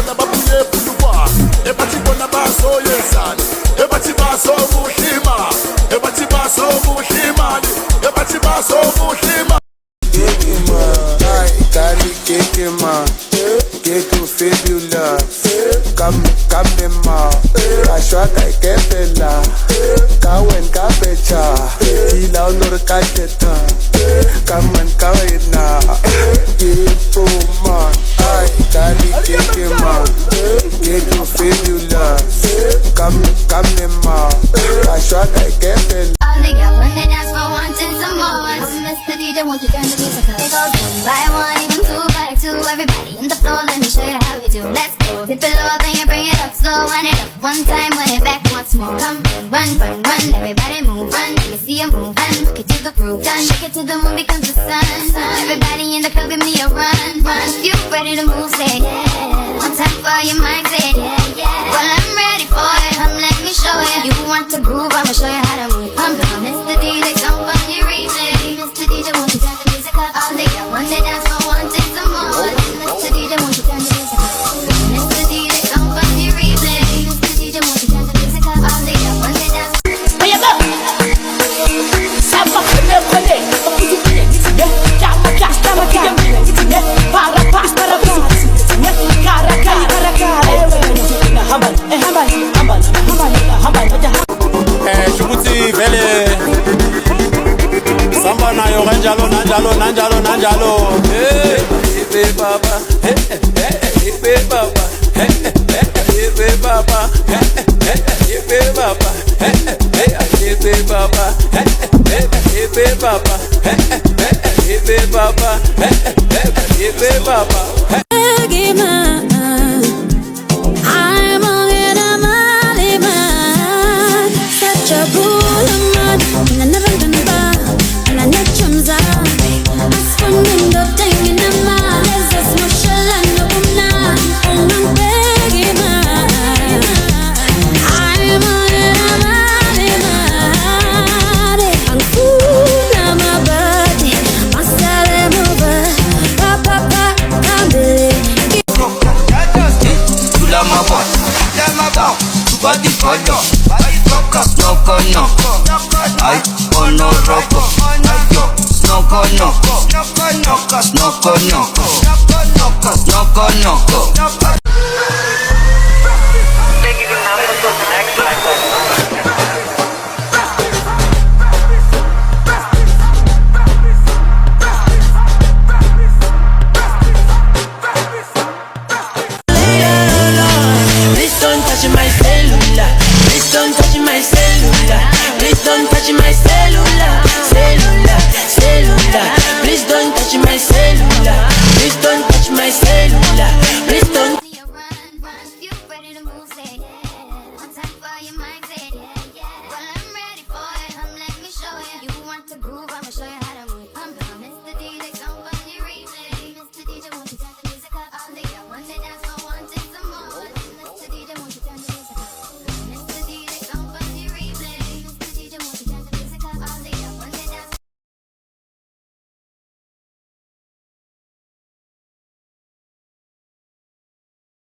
bona babuye bulwa ebathi bona baso yesana ebathi baso buhlima ebathi baso buhlimali ebathi baso buhlima Kekema, ay, kali kekema, keku fabulous, kamema, ashwaka kepela, kawen kapecha, ila unor kacheta, kaman kawena, kepoma, ay, kali kekema, keku fabulous, kamema, ashwaka kepela. All they got when they dance for wanting some more. Mr. DJ, won't you turn the music up? It goes one by one, even two by two. Everybody in the floor, let me show you how we do. Let's go. Dip it low, then you bring it up slow. Wind it up one time, wind it back once more. Come run, run, run. Everybody move, run. Let me see you move, run. Rock it to the groove, done. Shake it to the moon because the sun. Everybody in the club, give me a run, run. If you ready to move, say yeah. One time for your mind, say yeah, yeah. Well, I'm ready for it. Come, let me show you. You want to groove, I'ma show you how to move. Come down, Mr. DJ, don't find your replay. Mr. DJ, won't you turn the music up? All they got one, they dance for one, take some more. Mr. DJ, won't you turn the music up? Mr. DJ, don't find your replay. Mr. DJ, won't you turn the music up? All they got one, they dance. Shukuthi vele samba nayo kanjalo nanjalo hey baba hey baba hey baba hey baba hey baba hey baba hey baba hey baba I'm on it, I'm on it, man. Such a cool man, and I never done bad, and I need chums out. I spun in the thing in the man, there's a special and no man, and I'm begging man. I'm on it, I'm cool, I'm a body, my style mover, pa, can't believe. Body color, no, ay, ono roco, no,